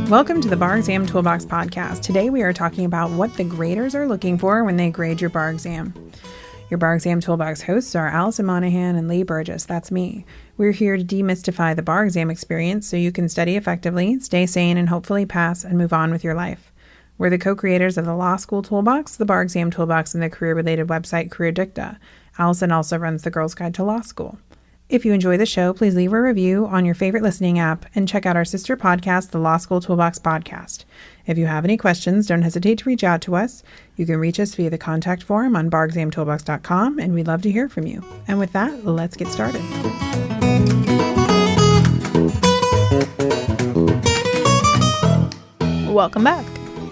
Welcome to the Bar Exam Toolbox podcast. Today we are talking about what the graders are looking for when they grade your bar exam. Your Bar Exam Toolbox hosts are Allison Monahan and Lee Burgess. That's me. We're here to demystify the bar exam experience so you can study effectively, stay sane, and hopefully pass and move on with your life. We're the co-creators of the Law School Toolbox, the Bar Exam Toolbox, and the career-related website Career Dicta. Allison also runs the Girls Guide to Law School. If you enjoy the show, please leave a review on your favorite listening app and check out our sister podcast, the Law School Toolbox Podcast. If you have any questions, don't hesitate to reach out to us. You can reach us via the contact form on barexamtoolbox.com, and we'd love to hear from you. And with that, let's get started. Welcome back.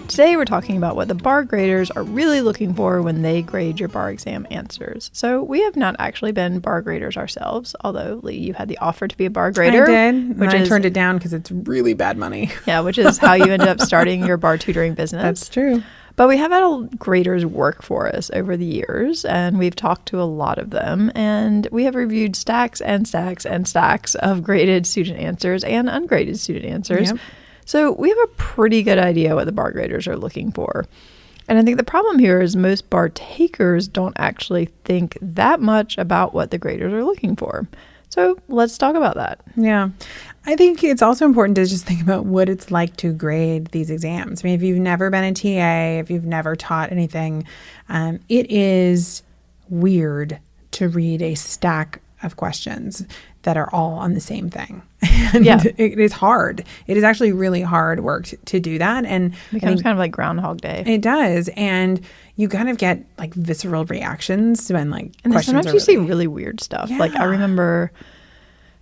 Today we're talking about what the bar graders are really looking for when they grade your bar exam answers. So we have not actually been bar graders ourselves, although Lee, you had the offer to be a bar grader. I did, and I turned it down because it's really bad money. Yeah, which is how you ended up starting your bar tutoring business. That's true. But we have had graders work for us over the years, and we've talked to a lot of them, and we have reviewed stacks and stacks and stacks of graded student answers and ungraded student answers. Yep. So we have a pretty good idea what the bar graders are looking for. And I think the problem here is most bar takers don't actually think that much about what the graders are looking for. So let's talk about that. Yeah. I think it's also important to just think about what it's like to grade these exams. I mean, if you've never been a TA, if you've never taught anything, it is weird to read a stack of questions that are all on the same thing. And yeah. It is hard. It is actually really hard work to do that. And it becomes kind of like Groundhog Day. It does. And you kind of get like visceral reactions when questions sometimes you see really weird stuff. Yeah. Like I remember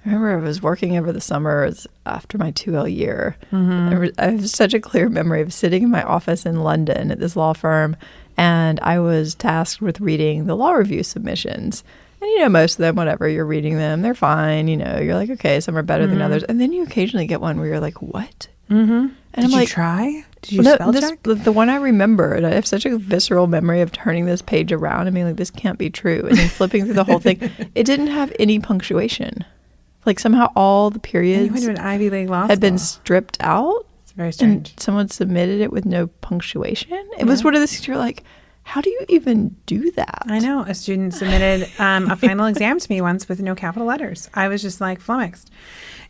I was working over the summers after my 2L year. Mm-hmm. I have such a clear memory of sitting in my office in London at this law firm, and I was tasked with reading the law review submissions. And, most of them, whatever, you're reading them, they're fine. You're like, okay, some are better than others. And then you occasionally get one where you're like, what? Mm-hmm. And Did you try? Did you spell check? The one I remember, and I have such a visceral memory of turning this page around and being like, this can't be true. And then flipping through the whole thing. It didn't have any punctuation. Like somehow all the periods you went to an Ivy League law had been school. stripped out. It's very strange. And someone submitted it with no punctuation. It was one of those things you're like, how do you even do that? I know. A student submitted a final exam to me once with no capital letters. I was just like flummoxed.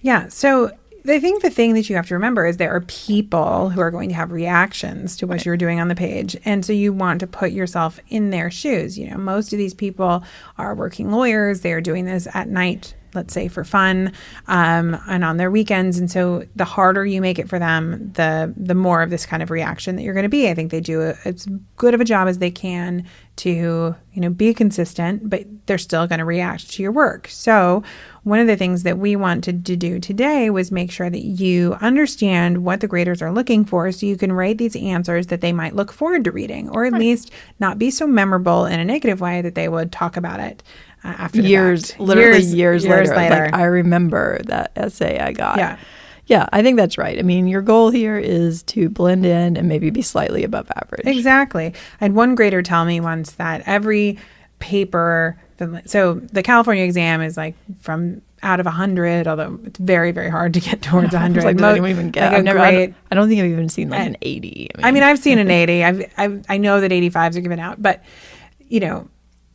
Yeah. So I think the thing that you have to remember is there are people who are going to have reactions to what you're doing on the page. And so you want to put yourself in their shoes. Most of these people are working lawyers. They are doing this at night, let's say for fun, and on their weekends. And so the harder you make it for them, the more of this kind of reaction that you're going to be. I think they do as good of a job as they can to, be consistent, but they're still going to react to your work. So one of the things that we wanted to do today was make sure that you understand what the graders are looking for so you can write these answers that they might look forward to reading, or at least not be so memorable in a negative way that they would talk about it after the fact. Years later. Like, I remember that essay I got. Yeah, I think that's right. I mean, your goal here is to blend in and maybe be slightly above average. Exactly. I had one grader tell me once that every paper, so the California exam is like from out of 100, although it's very, very hard to get towards 100. I don't even get. I don't think I've even seen an 80. I mean, I've seen an 80. I know that 85s are given out, but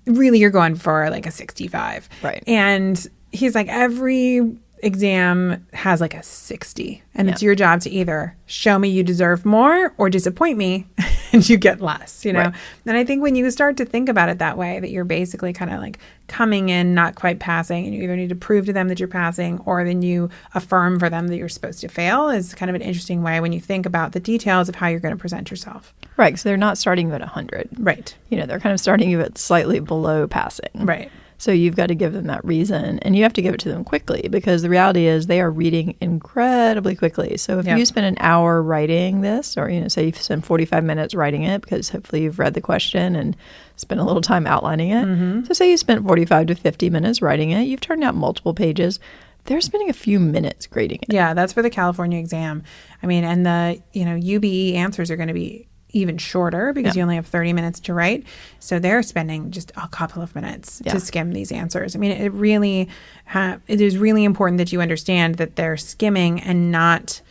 really you're going for like a 65. Right. And he's like, every exam has like a 60, and it's your job to either show me you deserve more or disappoint me and you get less, Right. And I think when you start to think about it that way, that you're basically kind of like coming in not quite passing, and you either need to prove to them that you're passing or then you affirm for them that you're supposed to fail, is kind of an interesting way when you think about the details of how you're going to present yourself. Right, so they're not starting you at 100. Right. They're kind of starting you at slightly below passing. Right. So you've got to give them that reason, and you have to give it to them quickly, because the reality is they are reading incredibly quickly. So if you spend an hour writing this, or say you spend 45 minutes writing it, because hopefully you've read the question and spent a little time outlining it. Mm-hmm. So say you spent 45 to 50 minutes writing it, you've turned out multiple pages. They're spending a few minutes grading it. Yeah, that's for the California exam. I mean, and the UBE answers are going to be even shorter because you only have 30 minutes to write. So they're spending just a couple of minutes to skim these answers. I mean, it really, it is really important that you understand that they're skimming and not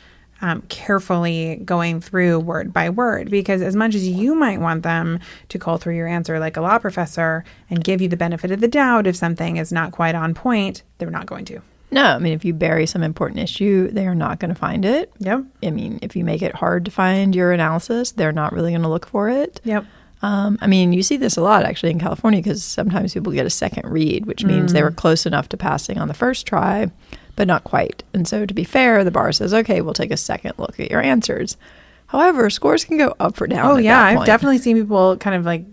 carefully going through word by word, because as much as you might want them to cull through your answer like a law professor and give you the benefit of the doubt if something is not quite on point, they're not going to. No, I mean, if you bury some important issue, they are not going to find it. Yep. I mean, if you make it hard to find your analysis, they're not really going to look for it. Yep. I mean, you see this a lot actually in California because sometimes people get a second read, which means they were close enough to passing on the first try, but not quite. And so to be fair, the bar says, okay, we'll take a second look at your answers. However, scores can go up or down. Oh, yeah. I've definitely seen people kind of like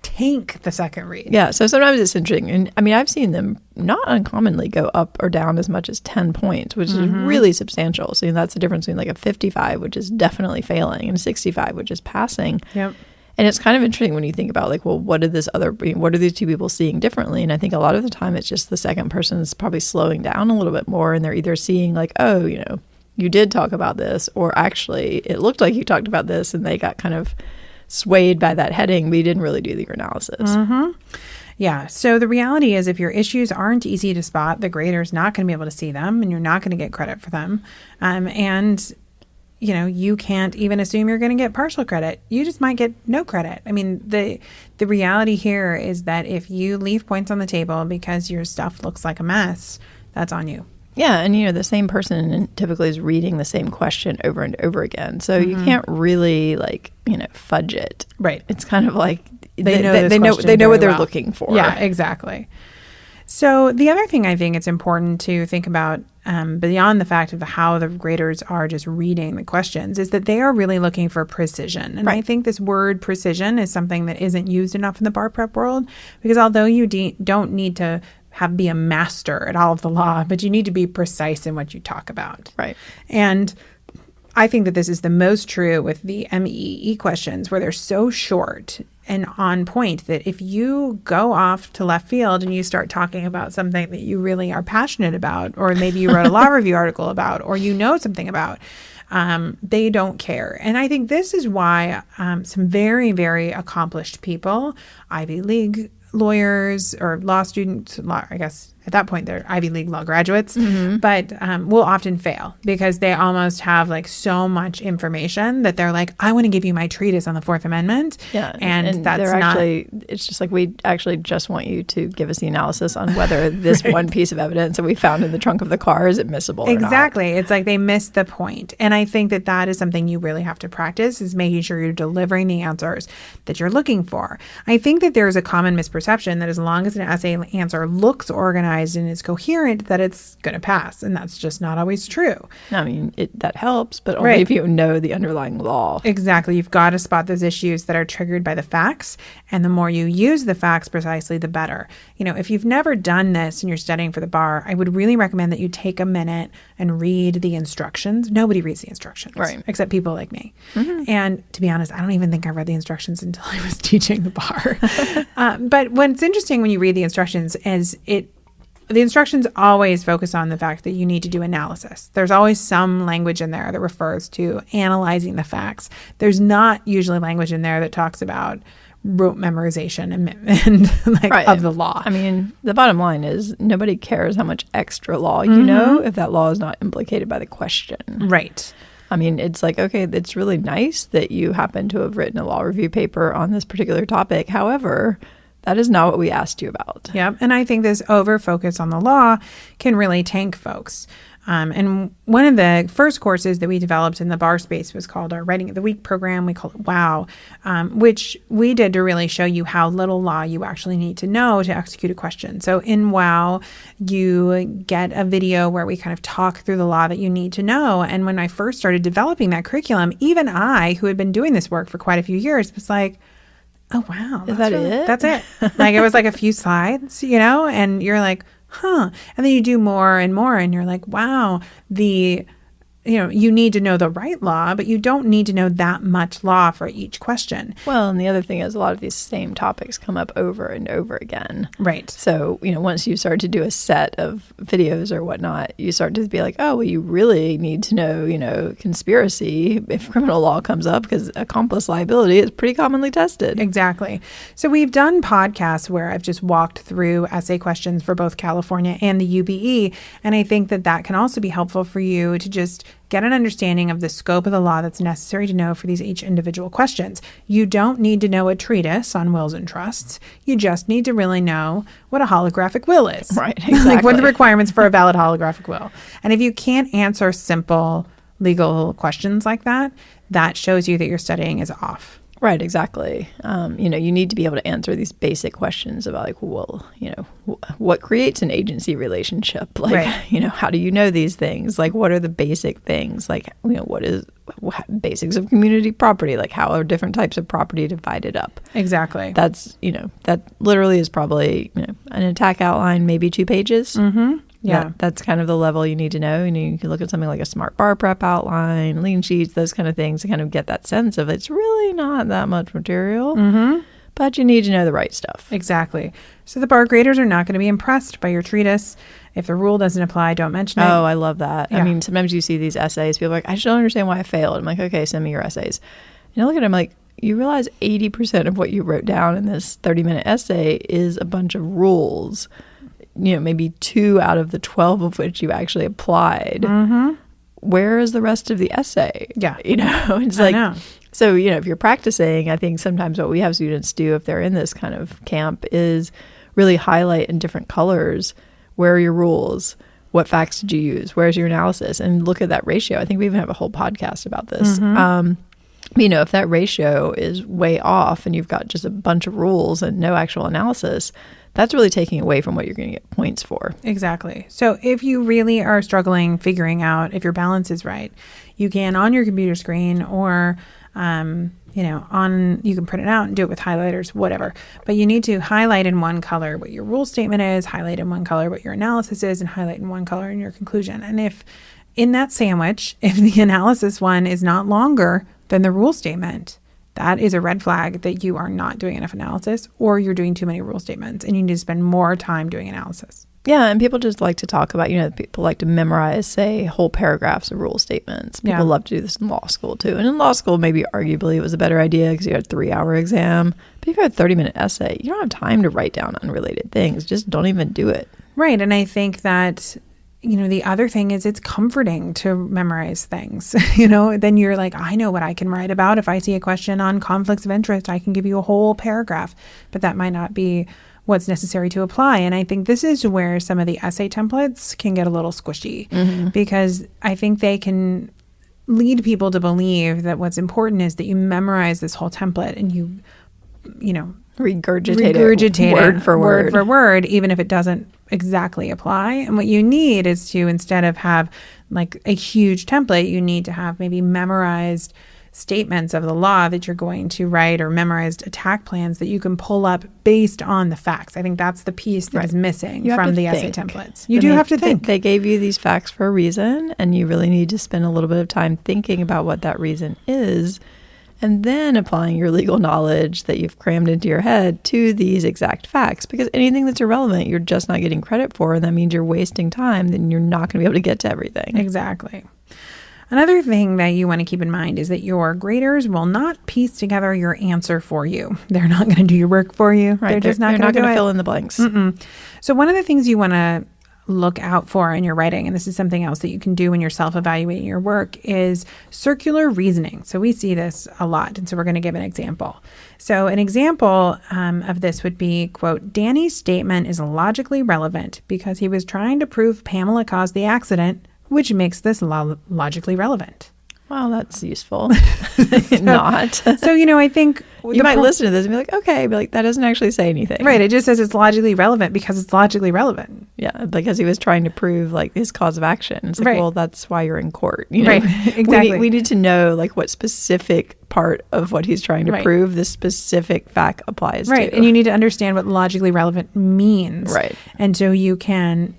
tank the second read. Yeah. So sometimes it's interesting. And I mean, I've seen them not uncommonly go up or down as much as 10 points, which is really substantial. So that's the difference between like a 55, which is definitely failing, and a 65, which is passing. Yep. And it's kind of interesting when you think about like, well, what are these two people seeing differently? And I think a lot of the time it's just the second person is probably slowing down a little bit more, and they're either seeing like, oh, you know, you did talk about this, or actually it looked like you talked about this, and they got kind of swayed by that heading, but you didn't really do your analysis. Yeah. So the reality is if your issues aren't easy to spot, the grader's not going to be able to see them, and you're not going to get credit for them. And you know, you can't even assume you're going to get partial credit. You just might get no credit. I mean, the reality here is that if you leave points on the table because your stuff looks like a mess, that's on you. Yeah, and you know, the same person typically is reading the same question over and over again. So you can't really like, you know, fudge it. Right. It's kind of like they know what they're looking for. Yeah, exactly. So the other thing I think it's important to think about beyond the fact of how the graders are just reading the questions is that they are really looking for precision. And I think this word precision is something that isn't used enough in the bar prep world, because although you don't need to be a master at all of the law, but you need to be precise in what you talk about. Right. And I think that this is the most true with the MEE questions, where they're so short and on point that if you go off to left field and you start talking about something that you really are passionate about, or maybe you wrote a law review article about, or you know something about, they don't care. And I think this is why some very, very accomplished people, Ivy League lawyers or law students, I guess at that point they're Ivy League law graduates, but will often fail because they almost have like so much information that they're like, I want to give you my treatise on the Fourth Amendment. Yeah. And that's they're not... actually, it's just like, we actually just want you to give us the analysis on whether this one piece of evidence that we found in the trunk of the car is admissible or not. Exactly. It's like they missed the point. And I think that that is something you really have to practice, is making sure you're delivering the answers that you're looking for. I think that there's a common misperception that as long as an essay answer looks organized and is coherent, that it's going to pass. And that's just not always true. I mean, that helps, but only if you know the underlying law. Exactly. You've got to spot those issues that are triggered by the facts. And the more you use the facts precisely, the better. You know, if you've never done this and you're studying for the bar, I would really recommend that you take a minute and read the instructions. Nobody reads the instructions, right? Except people like me. And to be honest, I don't even think I read the instructions until I was teaching the bar. But what's interesting when you read the instructions is the instructions always focus on the fact that you need to do analysis. There's always some language in there that refers to analyzing the facts. There's not usually language in there that talks about rote memorization and of the law. I mean, the bottom line is nobody cares how much extra law you know if that law is not implicated by the question. Right. I mean, it's like, okay, it's really nice that you happen to have written a law review paper on this particular topic. However, that is not what we asked you about. Yeah. And I think this over focus on the law can really tank folks. And one of the first courses that we developed in the bar space was called our Writing of the Week program. We call it WOW, which we did to really show you how little law you actually need to know to execute a question. So in WOW, you get a video where we kind of talk through the law that you need to know. And when I first started developing that curriculum, even I, who had been doing this work for quite a few years, was like, oh, wow. Is that it? That's it. Like, it was like a few slides, you know, and you're like, huh. And then you do more and more and you're like, wow, the you need to know the right law, but you don't need to know that much law for each question. Well, and the other thing is a lot of these same topics come up over and over again. Right. So, once you start to do a set of videos or whatnot, you start to be like, oh, well, you really need to know, conspiracy if criminal law comes up, because accomplice liability is pretty commonly tested. Exactly. So we've done podcasts where I've just walked through essay questions for both California and the UBE. And I think that can also be helpful for you to just get an understanding of the scope of the law that's necessary to know for each individual questions. You don't need to know a treatise on wills and trusts. You just need to really know what a holographic will is. Right, exactly. Like, what are the requirements for a valid holographic will? And if you can't answer simple legal questions like that, that shows you that your studying is off. Right, exactly. You need to be able to answer these basic questions about what creates an agency relationship? Like, right. How do you know these things? Like, what are the basic things? Like, what is basics of community property? Like, how are different types of property divided up? Exactly. That's, that literally is probably, an attack outline, maybe 2 pages. Mm-hmm. Yeah. That's kind of the level you need to know. You can look at something like a smart bar prep outline, lean sheets, those kind of things to kind of get that sense of it's really not that much material, but you need to know the right stuff. Exactly. So the bar graders are not going to be impressed by your treatise. If the rule doesn't apply, don't mention it. Oh, I love that. Yeah. I mean, sometimes you see these essays, people are like, I just don't understand why I failed. I'm like, okay, send me your essays. And I look at them like, you realize 80% of what you wrote down in this 30-minute essay is a bunch of rules. Maybe 2 out of the 12 of which you actually applied. Mm-hmm. Where is the rest of the essay? Yeah. It's like, I know. So, if you're practicing, I think sometimes what we have students do if they're in this kind of camp is really highlight in different colors, where are your rules? What facts did you use? Where's your analysis? And look at that ratio. I think we even have a whole podcast about this. Mm-hmm. If that ratio is way off and you've got just a bunch of rules and no actual analysis, that's really taking away from what you're going to get points for. Exactly. So if you really are struggling figuring out if your balance is right, you can on your computer screen or, you can print it out and do it with highlighters, whatever. But you need to highlight in one color what your rule statement is, highlight in one color what your analysis is, and highlight in one color in your conclusion. And if in that sandwich, if the analysis one is not longer than the rule statement, that is a red flag that you are not doing enough analysis or you're doing too many rule statements and you need to spend more time doing analysis. Yeah, and people just like to talk about, people like to memorize, say, whole paragraphs of rule statements. People love to do this in law school, too. And in law school, maybe arguably it was a better idea because you had a 3-hour exam. But if you had a 30-minute essay, you don't have time to write down unrelated things. Just don't even do it. Right, and I think that the other thing is it's comforting to memorize things, then you're like, I know what I can write about. If I see a question on conflicts of interest, I can give you a whole paragraph, but that might not be what's necessary to apply. And I think this is where some of the essay templates can get a little squishy because I think they can lead people to believe that what's important is that you memorize this whole template and you regurgitate it word for word, even if it doesn't exactly apply. And what you need is to, instead of have like a huge template, you need to have maybe memorized statements of the law that you're going to write or memorized attack plans that you can pull up based on the facts. I think that's the piece that is missing from the essay templates. You do have to think. They gave you these facts for a reason, and you really need to spend a little bit of time thinking about what that reason is, and then applying your legal knowledge that you've crammed into your head to these exact facts. Because anything that's irrelevant, you're just not getting credit for, and that means you're wasting time, then you're not going to be able to get to everything. Exactly. Another thing that you want to keep in mind is that your graders will not piece together your answer for you. They're not going to do your work for you. Right. They're just not going to fill in the blanks. So one of the things you want to look out for in your writing, and this is something else that you can do when you're self-evaluating your work, is circular reasoning. So we see this a lot, and so we're going to give an example. So an example of this would be, quote, Danny's statement is logically relevant because he was trying to prove Pamela caused the accident, which makes this logically relevant. Well, that's useful. Not. So, I think you might listen to this and be like, okay, but that doesn't actually say anything. Right. It just says it's logically relevant because it's logically relevant. Yeah, because he was trying to prove his cause of action. It's like, well, that's why you're in court. Right. Exactly. We need to know what specific part of what he's trying to prove this specific fact applies to. Right. And you need to understand what logically relevant means. Right. And so you can,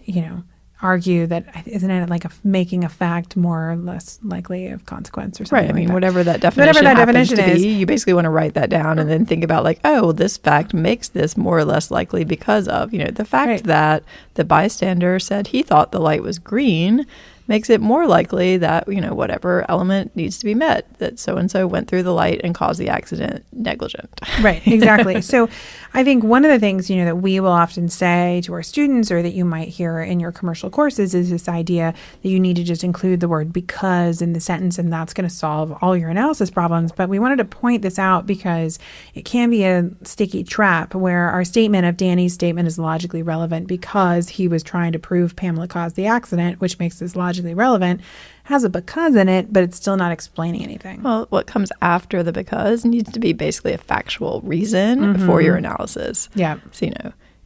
argue that, isn't it like making a fact more or less likely of consequence or something? Right. I mean, like whatever that definition is, you basically want to write that down and then think about like, oh, well, this fact makes this more or less likely because of, the fact that the bystander said he thought the light was green makes it more likely that, whatever element needs to be met, that so-and-so went through the light and caused the accident negligent. Right, exactly. So I think one of the things, that we will often say to our students, or that you might hear in your commercial courses, is this idea that you need to just include the word because in the sentence, and that's going to solve all your analysis problems. But we wanted to point this out because it can be a sticky trap where our statement of Danny's statement is logically relevant because he was trying to prove Pamela caused the accident, which makes this logically relevant, has a because in it, but it's still not explaining anything. Well, what comes after the because needs to be basically a factual reason for your analysis. Yeah. So,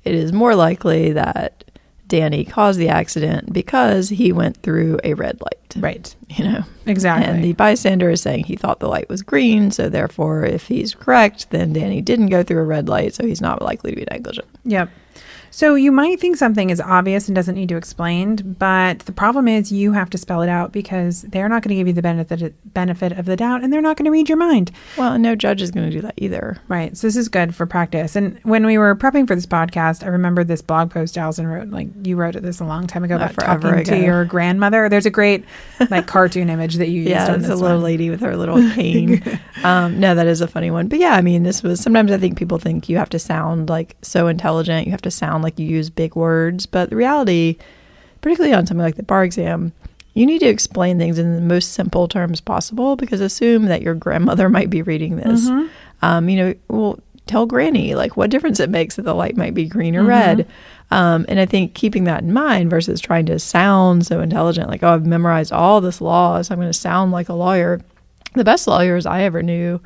it is more likely that Danny caused the accident because he went through a red light. Right. Exactly. And the bystander is saying he thought the light was green, so therefore, if he's correct, then Danny didn't go through a red light, so he's not likely to be negligent. Yep. So you might think something is obvious and doesn't need to be explained, but the problem is you have to spell it out because they're not going to give you the benefit of the doubt, and they're not going to read your mind. Well, no judge is going to do that either. Right. So this is good for practice. And when we were prepping for this podcast, I remember this blog post Allison wrote, like you wrote this a long time ago about talking to your grandmother. There's a great cartoon image that you used on this it's a little lady with her little cane. No, that is a funny one. But yeah, I mean, sometimes I think people think you have to sound like so intelligent. You have to sound like you use big words, but the reality, particularly on something like the bar exam, you need to explain things in the most simple terms possible, because assume that your grandmother might be reading this. Tell Granny what difference it makes that the light might be green or red. And I think keeping that in mind versus trying to sound so intelligent, like, oh, I've memorized all this law, so I'm going to sound like a lawyer. The best lawyers I ever knew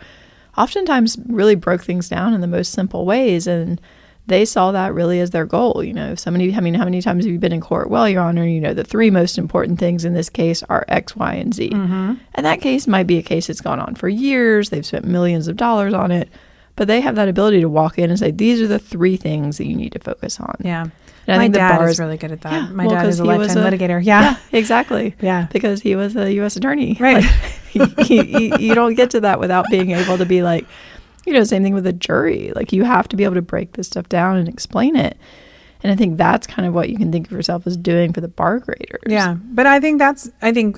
oftentimes really broke things down in the most simple ways, and they saw that really as their goal. If somebody, how many times have you been in court? Well, Your Honor, the three most important things in this case are X, Y, and Z. And that case might be a case that's gone on for years. They've spent millions of dollars on it, but they have that ability to walk in and say, these are the three things that you need to focus on. Yeah. And my dad is really good at that. Yeah, my dad is a lifetime litigator. Yeah, exactly. Yeah. Because he was a U.S. attorney. Right. You don't get to that without being able to be like, same thing with a jury. You have to be able to break this stuff down and explain it. And I think that's kind of what you can think of yourself as doing for the bar graders. Yeah. But I think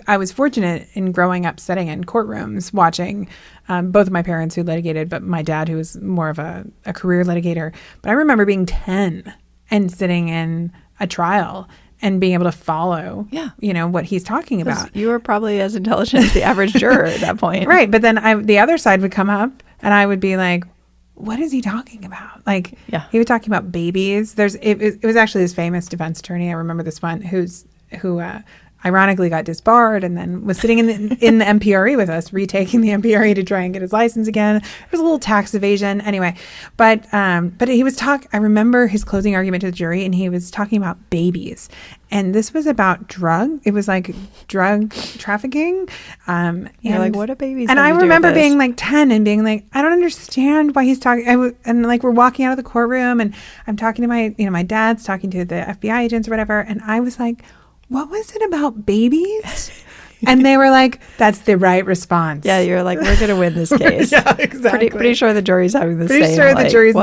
I was fortunate in growing up sitting in courtrooms watching both of my parents who litigated, but my dad who was more of a career litigator. But I remember being 10 and sitting in a trial and being able to follow, what he's talking about. You were probably as intelligent as the average juror at that point. Right. But then the other side would come up and I would be like, what is he talking about? He was talking about babies. It was actually this famous defense attorney. I remember this one who ironically got disbarred and then was sitting in the MPRE with us, retaking the MPRE to try and get his license again. There was a little tax evasion anyway, but he was I remember his closing argument to the jury, and he was talking about babies, and this was about drug trafficking. You're like, what are babies? And I remember being 10 and being like, I don't understand why he's talking. We're walking out of the courtroom, and I'm talking to my dad's talking to the FBI agents or whatever, and I was like, what was it about babies? And they were like, that's the right response. Yeah, you're like, we're going to win this case. Yeah, exactly. Pretty sure the jury's having the same. Pretty sure the jury's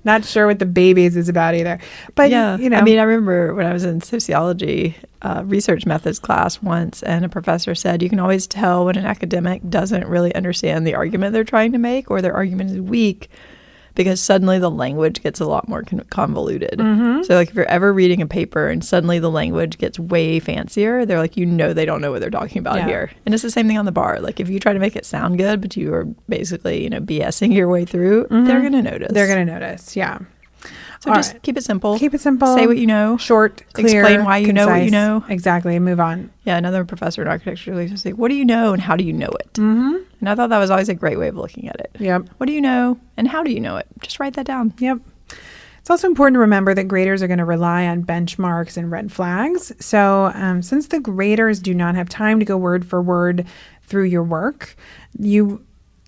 not sure what the babies is about either. But, yeah, I mean, I remember when I was in sociology research methods class once, and a professor said, you can always tell when an academic doesn't really understand the argument they're trying to make, or their argument is weak, because suddenly the language gets a lot more convoluted. So if you're ever reading a paper and suddenly the language gets way fancier, they're like, they don't know what they're talking about here. And it's the same thing on the bar. If you try to make it sound good, but you are basically, BSing your way through, they're going to notice. They're going to notice, yeah. So just keep it simple. Keep it simple. Say what you know. Short, clear, explain why you know what you know. Exactly. Move on. Yeah, another professor in architecture used to say, what do you know and how do you know it? And I thought that was always a great way of looking at it. Yep. What do you know and how do you know it? Just write that down. Yep. It's also important to remember that graders are going to rely on benchmarks and red flags. So since the graders do not have time to go word for word through your work,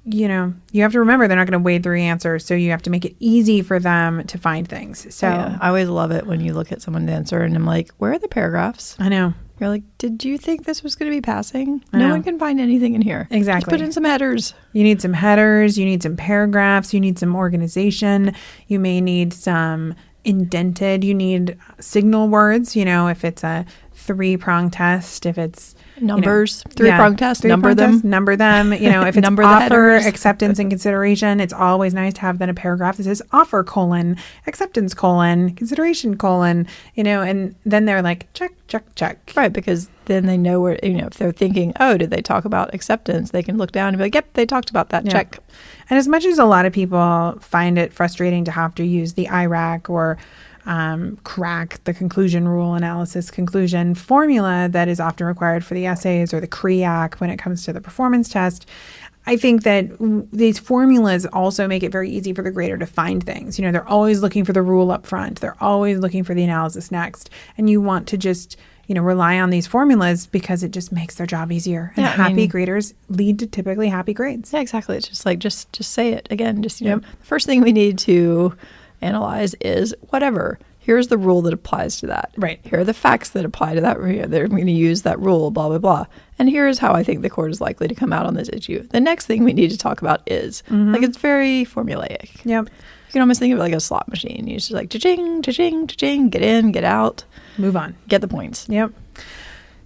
you have to remember they're not going to wade through answers. So you have to make it easy for them to find things. So I always love it when you look at someone's answer and I'm like, where are the paragraphs? I know. You're like, did you think this was going to be passing? No one can find anything in here. Exactly. Just put in some headers. You need some headers. You need some paragraphs. You need some organization. You may need some indented. You need signal words, if it's a 3-prong test, if it's numbers, 3-prong test, number them. If it's offer, acceptance, and consideration, it's always nice to have then a paragraph that says offer : acceptance : consideration : and then they're like, check. Right, because then they know where, if they're thinking, oh, did they talk about acceptance? They can look down and be like, yep, they talked about that, check. And as much as a lot of people find it frustrating to have to use the IRAC or CRAC, the conclusion rule analysis conclusion formula that is often required for the essays, or the CRAC when it comes to the performance test, I think that these formulas also make it very easy for the grader to find things. They're always looking for the rule up front. They're always looking for the analysis next. And you want to just, rely on these formulas because it just makes their job easier. And happy graders lead to typically happy grades. Yeah, exactly. It's just like, just say it again. The first thing we need to analyze is whatever. Here's the rule that applies to that. Right. Here are the facts that apply to that. They're going to use that rule, blah, blah, blah. And here's how I think the court is likely to come out on this issue. The next thing we need to talk about is, it's very formulaic. Yep. You can almost think of it like a slot machine. You just like, cha-ching, cha-ching, cha-ching, get in, get out. Move on. Get the points. Yep.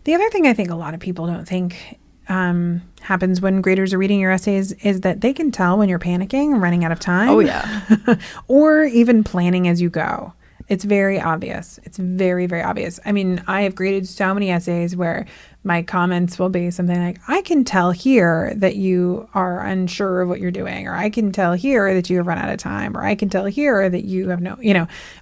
The other thing I think a lot of people don't think happens when graders are reading your essays is that they can tell when you're panicking and running out of time. Oh, yeah. Or even planning as you go. It's very obvious. It's very, very obvious. I mean, I have graded so many essays where my comments will be something like, I can tell here that you are unsure of what you're doing, or I can tell here that you have run out of time, or I can tell here that you have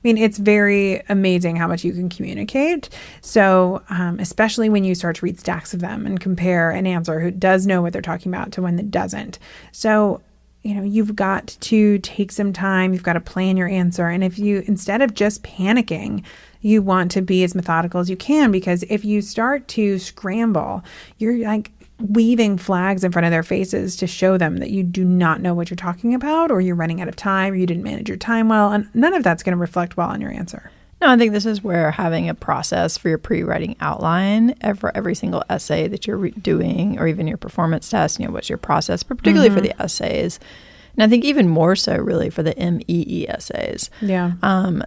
it's very amazing how much you can communicate. So especially when you start to read stacks of them and compare an answer who does know what they're talking about to one that doesn't. So you've got to take some time. You've got to plan your answer. And if you, instead of just panicking, you want to be as methodical as you can, because if you start to scramble, you're like weaving flags in front of their faces to show them that you do not know what you're talking about, or you're running out of time, or you didn't manage your time well. And none of that's going to reflect well on your answer. No, I think this is where having a process for your pre-writing outline for every single essay that you're doing, or even your performance test, what's your process, but particularly for the essays. And I think even more so really for the MEE essays. Yeah.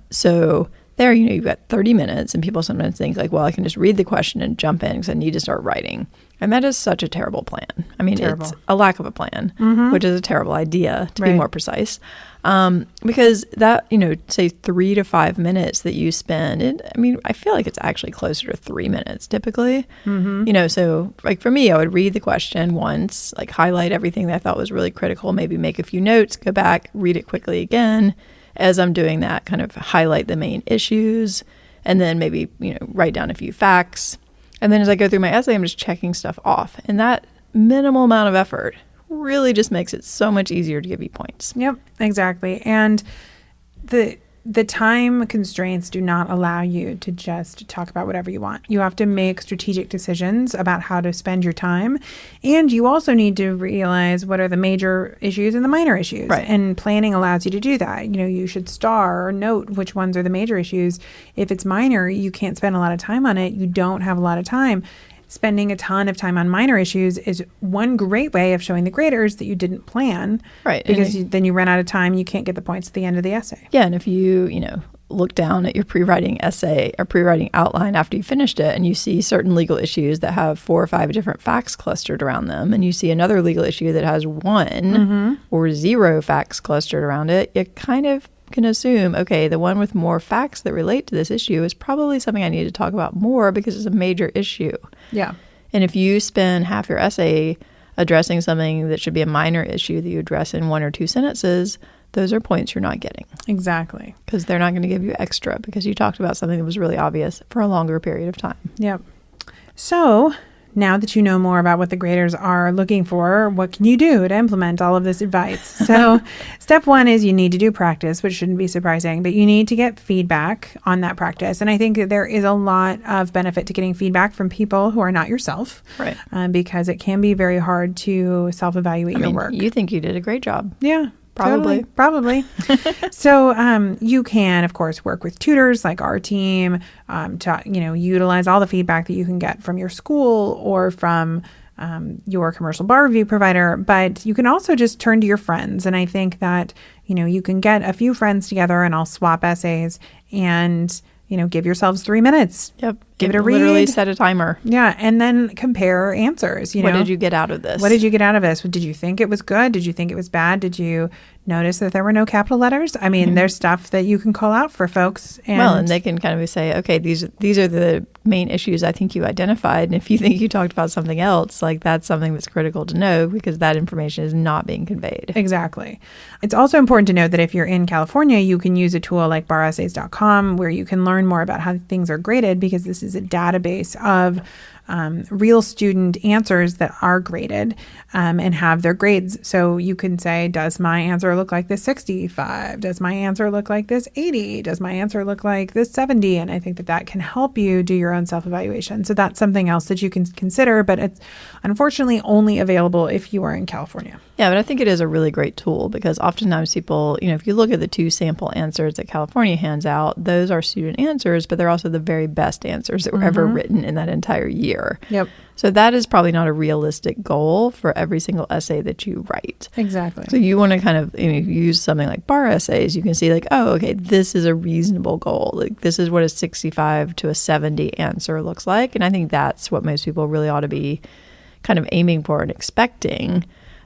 So there, you've got 30 minutes, and people sometimes think like, well, I can just read the question and jump in because I need to start writing. And that is such a terrible plan. I mean, it's a lack of a plan, which is a terrible idea, to be more precise. Because that, say 3 to 5 minutes that you spend, I feel like it's actually closer to 3 minutes typically. So like for me, I would read the question once, like highlight everything that I thought was really critical, maybe make a few notes, go back, read it quickly again. As I'm doing that, kind of highlight the main issues, and then maybe, write down a few facts. And then as I go through my essay, I'm just checking stuff off. And that minimal amount of effort really just makes it so much easier to give you points. Yep, exactly. And the time constraints do not allow you to just talk about whatever you want. You have to make strategic decisions about how to spend your time. And you also need to realize what are the major issues and the minor issues. Right. And planning allows you to do that. You should star or note which ones are the major issues. If it's minor, you can't spend a lot of time on it. You don't have a lot of time. Spending a ton of time on minor issues is one great way of showing the graders that you didn't plan. Right. Because then you run out of time and you can't get the points at the end of the essay. Yeah. And if you, look down at your pre-writing essay or pre-writing outline after you finished it, and you see certain legal issues that have 4 or 5 different facts clustered around them, and you see another legal issue that has 1 or 0 facts clustered around it, you kind of can assume, okay, the one with more facts that relate to this issue is probably something I need to talk about more because it's a major issue. Yeah. And if you spend half your essay addressing something that should be a minor issue that you address in 1 or 2 sentences, those are points you're not getting. Exactly. Because they're not going to give you extra because you talked about something that was really obvious for a longer period of time. Yep. So now that you know more about what the graders are looking for, what can you do to implement all of this advice? So step one is you need to do practice, which shouldn't be surprising, but you need to get feedback on that practice. And I think that there is a lot of benefit to getting feedback from people who are not yourself, right? Because it can be very hard to self-evaluate your work. You think you did a great job. Yeah. Probably. Probably. So you can, of course, work with tutors like our team to, utilize all the feedback that you can get from your school or from your commercial bar review provider. But you can also just turn to your friends. And I think that, you can get a few friends together and I'll swap essays and, give yourselves 3 minutes. Yep. Give it a read. Literally set a timer. Yeah. And then compare answers. What did you get out of this? What did you get out of this? Did you think it was good? Did you think it was bad? Did you notice that there were no capital letters? I mean, there's stuff that you can call out for folks. And they can kind of say, okay, these are the main issues I think you identified. And if you think you talked about something else, like that's something that's critical to know because that information is not being conveyed. Exactly. It's also important to note that if you're in California, you can use a tool like baressays.com where you can learn more about how things are graded because this is a database of real student answers that are graded and have their grades. So you can say, does my answer look like this 65? Does my answer look like this 80? Does my answer look like this 70? And I think that can help you do your own self-evaluation. So that's something else that you can consider, but it's unfortunately only available if you are in California. Yeah, but I think it is a really great tool because oftentimes people, if you look at the 2 sample answers that California hands out, those are student answers, but they're also the very best answers that were ever written in that entire year. Yep. So that is probably not a realistic goal for every single essay that you write. Exactly. So you want to kind of use something like bar essays. You can see like, oh, okay, this is a reasonable goal. Like this is what a 65 to a 70 answer looks like. And I think that's what most people really ought to be kind of aiming for and expecting.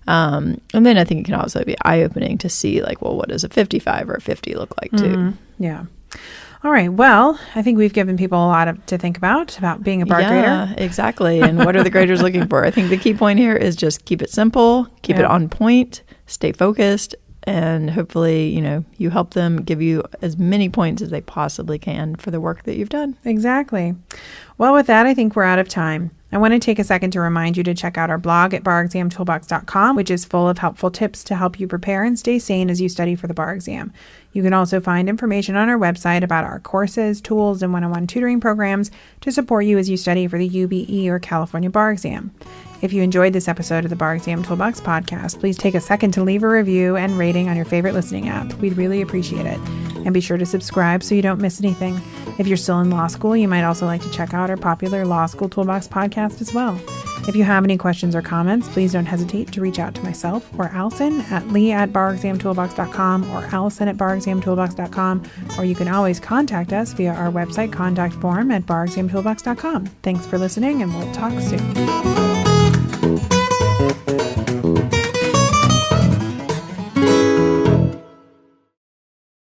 And then I think it can also be eye-opening to see like, well, what does a 55 or a 50 look like too? Yeah. All right. Well, I think we've given people a lot to think about being a bar grader. Yeah, exactly. And what are the graders looking for? I think the key point here is just keep it simple, keep it on point, stay focused, and hopefully, you help them give you as many points as they possibly can for the work that you've done. Exactly. Well, with that, I think we're out of time. I want to take a second to remind you to check out our blog at barexamtoolbox.com, which is full of helpful tips to help you prepare and stay sane as you study for the bar exam. You can also find information on our website about our courses, tools, and one-on-one tutoring programs to support you as you study for the UBE or California bar exam. If you enjoyed this episode of the Bar Exam Toolbox podcast, please take a second to leave a review and rating on your favorite listening app. We'd really appreciate it. And be sure to subscribe so you don't miss anything. If you're still in law school, you might also like to check out our popular Law School Toolbox podcast as well. If you have any questions or comments, please don't hesitate to reach out to myself or Allison at lee@barexamtoolbox.com or allison@barexamtoolbox.com, or you can always contact us via our website contact form at barexamtoolbox.com. Thanks for listening, and we'll talk soon.